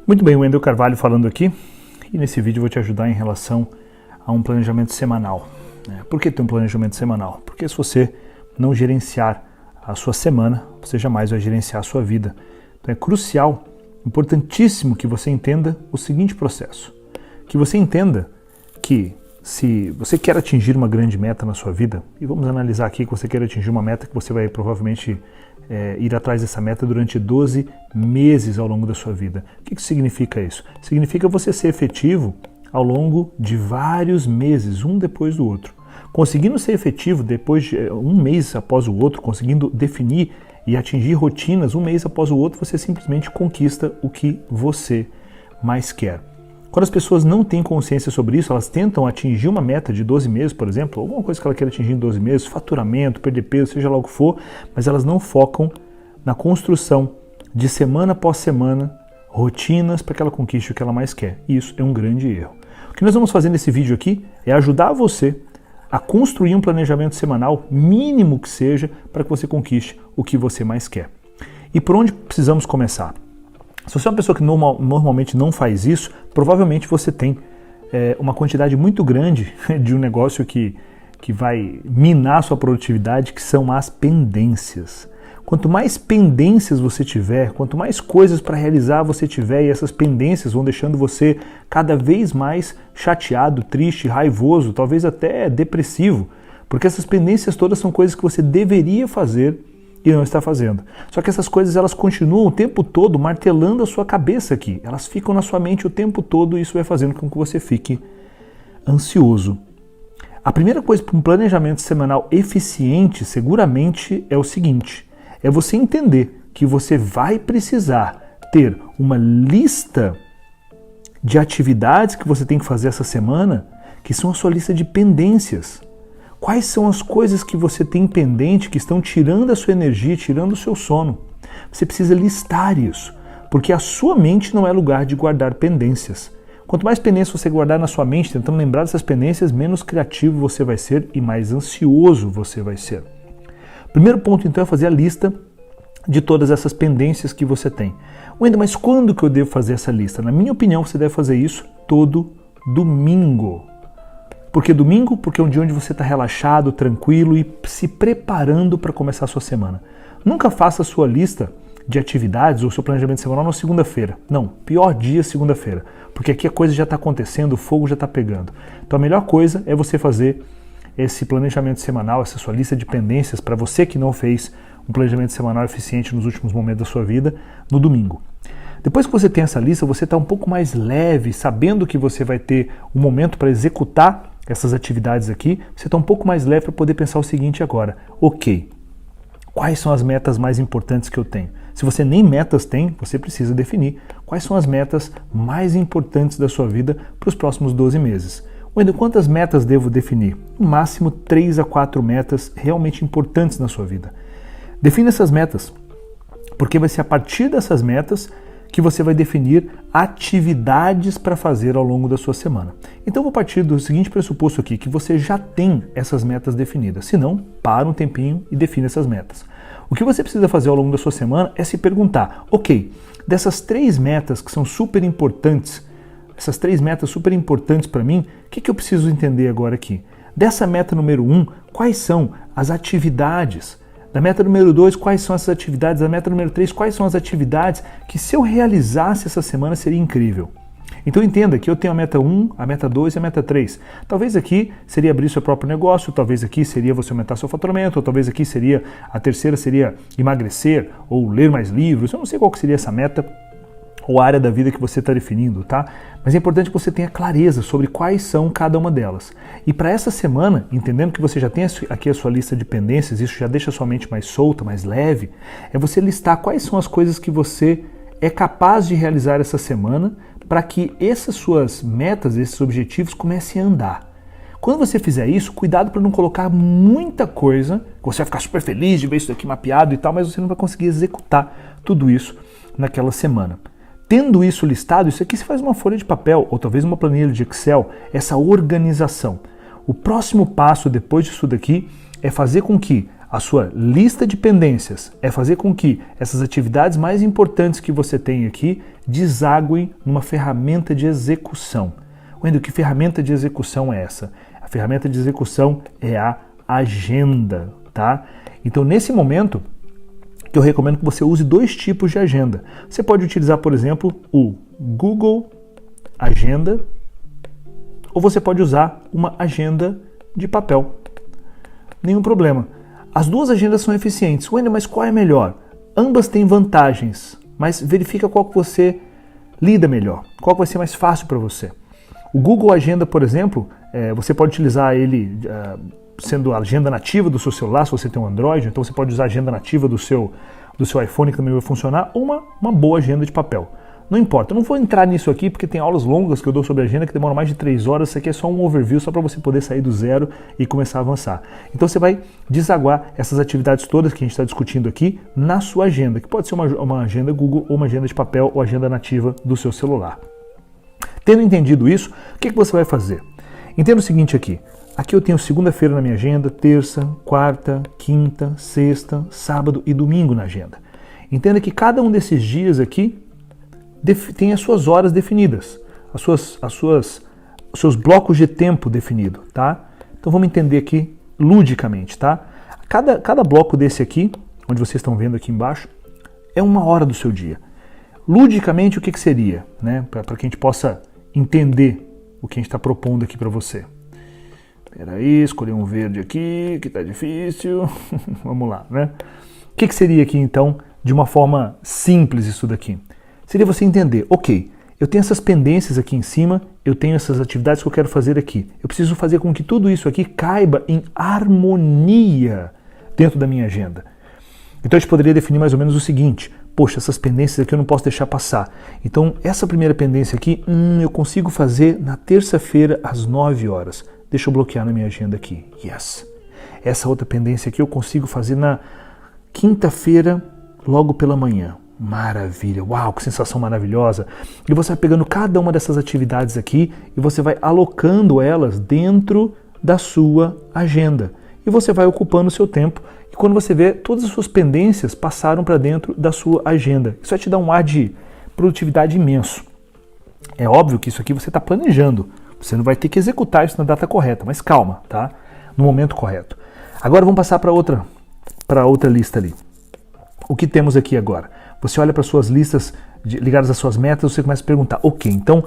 Muito bem, Wendel Carvalho falando aqui, e nesse vídeo eu vou te ajudar em relação a um planejamento semanal. Por que ter um planejamento semanal? Porque se você não gerenciar a sua semana, você jamais vai gerenciar a sua vida. Então é crucial, importantíssimo que você entenda o seguinte processo. Que você entenda que se você quer atingir uma grande meta na sua vida, e vamos analisar aqui que você quer atingir uma meta que você vai provavelmente ir atrás dessa meta durante 12 meses ao longo da sua vida. O que significa isso? Significa você ser efetivo ao longo de vários meses, um depois do outro. Conseguindo ser efetivo depois de um mês após o outro, conseguindo definir e atingir rotinas um mês após o outro, você simplesmente conquista o que você mais quer. Quando as pessoas não têm consciência sobre isso, elas tentam atingir uma meta de 12 meses, por exemplo, alguma coisa que ela queira atingir em 12 meses, faturamento, perder peso, seja lá o que for, mas elas não focam na construção de semana após semana, rotinas para que ela conquiste o que ela mais quer. E isso é um grande erro. O que nós vamos fazer nesse vídeo aqui é ajudar você a construir um planejamento semanal, mínimo que seja, para que você conquiste o que você mais quer. E por onde precisamos começar? Se você é uma pessoa que normalmente não faz isso, provavelmente você tem uma quantidade muito grande de um negócio que vai minar a sua produtividade, que são as pendências. Quanto mais pendências você tiver, quanto mais coisas para realizar você tiver, e essas pendências vão deixando você cada vez mais chateado, triste, raivoso, talvez até depressivo, porque essas pendências todas são coisas que você deveria fazer e não está fazendo. Só que essas coisas elas continuam o tempo todo martelando a sua cabeça aqui. Elas ficam na sua mente o tempo todo e isso vai fazendo com que você fique ansioso. A primeira coisa para um planejamento semanal eficiente, seguramente, é o seguinte: é você entender que você vai precisar ter uma lista de atividades que você tem que fazer essa semana, que são a sua lista de pendências. Quais são as coisas que você tem pendente, que estão tirando a sua energia, tirando o seu sono? Você precisa listar isso, porque a sua mente não é lugar de guardar pendências. Quanto mais pendências você guardar na sua mente, tentando lembrar dessas pendências, menos criativo você vai ser e mais ansioso você vai ser. Primeiro ponto, então, é fazer a lista de todas essas pendências que você tem. Wendel, mas quando que eu devo fazer essa lista? Na minha opinião, você deve fazer isso todo domingo. Por que domingo? Porque é um dia onde você está relaxado, tranquilo e se preparando para começar a sua semana. Nunca faça a sua lista de atividades ou seu planejamento semanal na segunda-feira. Não, pior dia segunda-feira, porque aqui a coisa já está acontecendo, o fogo já está pegando. Então a melhor coisa é você fazer esse planejamento semanal, essa sua lista de pendências, para você que não fez um planejamento semanal eficiente nos últimos momentos da sua vida, no domingo. Depois que você tem essa lista, você está um pouco mais leve, sabendo que você vai ter um momento para executar essas atividades aqui, você está um pouco mais leve para poder pensar o seguinte agora: ok, quais são as metas mais importantes que eu tenho? Se você nem metas tem, você precisa definir quais são as metas mais importantes da sua vida para os próximos 12 meses. Wendel, quantas metas devo definir? No máximo 3 a 4 metas realmente importantes na sua vida. Defina essas metas, porque vai ser a partir dessas metas que você vai definir atividades para fazer ao longo da sua semana. Então eu vou partir do seguinte pressuposto aqui, que você já tem essas metas definidas. Se não, para um tempinho e define essas metas. O que você precisa fazer ao longo da sua semana é se perguntar: ok, dessas 3 metas que são super importantes, essas 3 metas super importantes para mim, o que eu preciso entender agora aqui? Dessa meta número 1, quais são as atividades? Da meta número 2, quais são essas atividades? Da meta número 3, quais são as atividades que, se eu realizasse essa semana, seria incrível? Então entenda que eu tenho a meta 1, a meta 2 e a meta 3. Talvez aqui seria abrir seu próprio negócio, talvez aqui seria você aumentar seu faturamento, ou talvez aqui seria, a terceira seria emagrecer ou ler mais livros. Eu não sei qual que seria essa meta ou a área da vida que você está definindo, tá? Mas é importante que você tenha clareza sobre quais são cada uma delas. E para essa semana, entendendo que você já tem aqui a sua lista de pendências, isso já deixa a sua mente mais solta, mais leve, é você listar quais são as coisas que você é capaz de realizar essa semana para que essas suas metas, esses objetivos comecem a andar. Quando você fizer isso, cuidado para não colocar muita coisa, que você vai ficar super feliz de ver isso aqui mapeado e tal, mas você não vai conseguir executar tudo isso naquela semana. Tendo isso listado, isso aqui se faz uma folha de papel ou talvez uma planilha de Excel, essa organização. O próximo passo depois disso daqui é fazer com que a sua lista de pendências, é fazer com que essas atividades mais importantes que você tem aqui desaguem numa ferramenta de execução. Wendel, que ferramenta de execução é essa? A ferramenta de execução é a agenda, tá? Então, nesse momento, eu recomendo que você use dois tipos de agenda. Você pode utilizar, por exemplo, o Google Agenda, ou você pode usar uma agenda de papel. Nenhum problema. As duas agendas são eficientes. Wendel, mas qual é melhor? Ambas têm vantagens, mas verifica qual que você lida melhor, qual que vai ser mais fácil para você. O Google Agenda, por exemplo, você pode utilizar ele sendo a agenda nativa do seu celular, se você tem um Android, então você pode usar a agenda nativa do seu iPhone, que também vai funcionar, ou uma boa agenda de papel. Não importa, eu não vou entrar nisso aqui porque tem aulas longas que eu dou sobre agenda que demoram mais de 3 horas, isso aqui é só um overview, só para você poder sair do zero e começar a avançar. Então você vai desaguar essas atividades todas que a gente está discutindo aqui na sua agenda, que pode ser uma agenda Google, ou uma agenda de papel, ou agenda nativa do seu celular. Tendo entendido isso, o que você vai fazer? Entenda o seguinte aqui. Aqui eu tenho segunda-feira na minha agenda, terça, quarta, quinta, sexta, sábado e domingo na agenda. Entenda que cada um desses dias aqui tem as suas horas definidas, os seus blocos de tempo definidos, tá? Então vamos entender aqui ludicamente, tá? Cada bloco desse aqui, onde vocês estão vendo aqui embaixo, é 1 hora do seu dia. Ludicamente, o que seria, né? Para que a gente possa entender o que a gente está propondo aqui para você. Espera aí, escolher um verde aqui, que tá difícil. Vamos lá, né? O que seria aqui, então, de uma forma simples isso daqui? Seria você entender, ok, eu tenho essas pendências aqui em cima, eu tenho essas atividades que eu quero fazer aqui. Eu preciso fazer com que tudo isso aqui caiba em harmonia dentro da minha agenda. Então a gente poderia definir mais ou menos o seguinte: poxa, essas pendências aqui eu não posso deixar passar. Então essa primeira pendência aqui, eu consigo fazer na terça-feira às 9 horas. Deixa eu bloquear na minha agenda aqui. Yes. Essa outra pendência aqui eu consigo fazer na quinta-feira, logo pela manhã. Maravilha. Uau, que sensação maravilhosa. E você vai pegando cada uma dessas atividades aqui e você vai alocando elas dentro da sua agenda. E você vai ocupando o seu tempo. E quando você vê, todas as suas pendências passaram para dentro da sua agenda. Isso vai te dar um ar de produtividade imenso. É óbvio que isso aqui você está planejando. Você não vai ter que executar isso na data correta, mas calma, tá? No momento correto. Agora vamos passar para outra lista ali. O que temos aqui agora? Você olha para suas listas ligadas às suas metas, você começa a perguntar, ok, então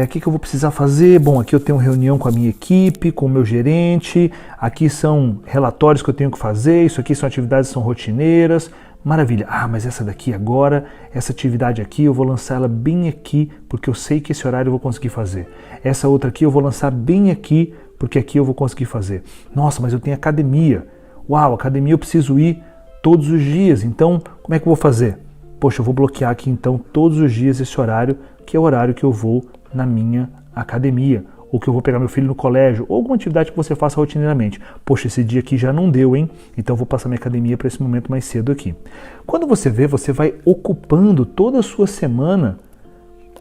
o que eu vou precisar fazer? Bom, aqui eu tenho reunião com a minha equipe, com o meu gerente, aqui são relatórios que eu tenho que fazer, isso aqui são atividades que são rotineiras, maravilha. Ah, mas essa daqui agora, essa atividade aqui, eu vou lançar ela bem aqui, porque eu sei que esse horário eu vou conseguir fazer. Essa outra aqui eu vou lançar bem aqui, porque aqui eu vou conseguir fazer. Nossa, mas eu tenho academia. Uau, academia eu preciso ir todos os dias, então como é que eu vou fazer? Poxa, eu vou bloquear aqui então todos os dias esse horário, que é o horário que eu vou na minha academia, ou que eu vou pegar meu filho no colégio, ou alguma atividade que você faça rotineiramente. Poxa, esse dia aqui já não deu, hein? Então eu vou passar minha academia para esse momento mais cedo aqui. Quando você vê, você vai ocupando toda a sua semana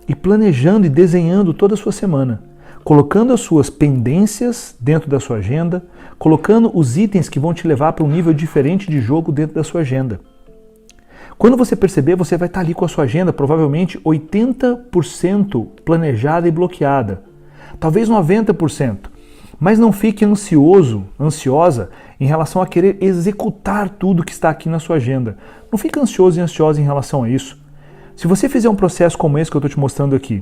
e planejando e desenhando toda a sua semana, colocando as suas pendências dentro da sua agenda, colocando os itens que vão te levar para um nível diferente de jogo dentro da sua agenda. Quando você perceber, você vai estar ali com a sua agenda provavelmente 80% planejada e bloqueada. Talvez 90%. Mas não fique ansiosa em relação a querer executar tudo que está aqui na sua agenda. Não fique ansioso e ansiosa em relação a isso. Se você fizer um processo como esse que eu estou te mostrando aqui,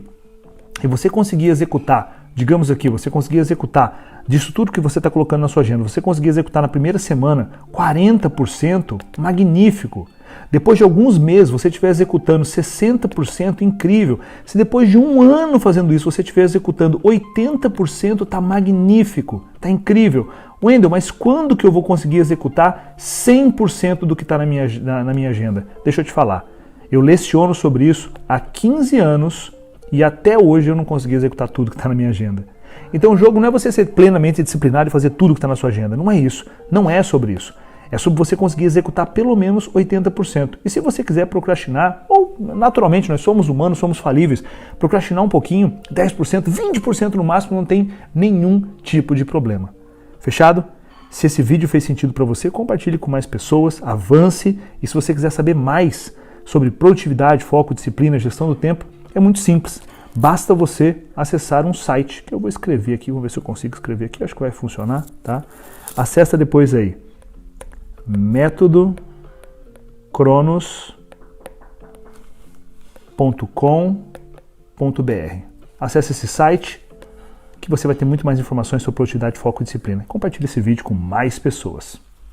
e você conseguir executar, digamos aqui, você conseguir executar disso tudo que você está colocando na sua agenda, você conseguir executar na primeira semana 40%, magnífico. Depois de alguns meses você estiver executando 60%, incrível. Se depois de 1 ano fazendo isso você estiver executando 80%, está magnífico, está incrível. Wendel, mas quando que eu vou conseguir executar 100% do que está na minha agenda? Deixa eu te falar, eu leciono sobre isso há 15 anos e até hoje eu não consegui executar tudo que está na minha agenda. Então o jogo não é você ser plenamente disciplinado e fazer tudo que está na sua agenda, não é isso, não é sobre isso. É sobre você conseguir executar pelo menos 80%. E se você quiser procrastinar, ou naturalmente nós somos humanos, somos falíveis, procrastinar um pouquinho, 10%, 20% no máximo, não tem nenhum tipo de problema. Fechado? Se esse vídeo fez sentido para você, compartilhe com mais pessoas, avance. E se você quiser saber mais sobre produtividade, foco, disciplina, gestão do tempo, é muito simples. Basta você acessar um site, que eu vou escrever aqui, vamos ver se eu consigo escrever aqui, acho que vai funcionar, tá? Acessa depois aí, metodocronos.com.br. Acesse esse site, que você vai ter muito mais informações sobre produtividade, foco e disciplina. Compartilhe esse vídeo com mais pessoas.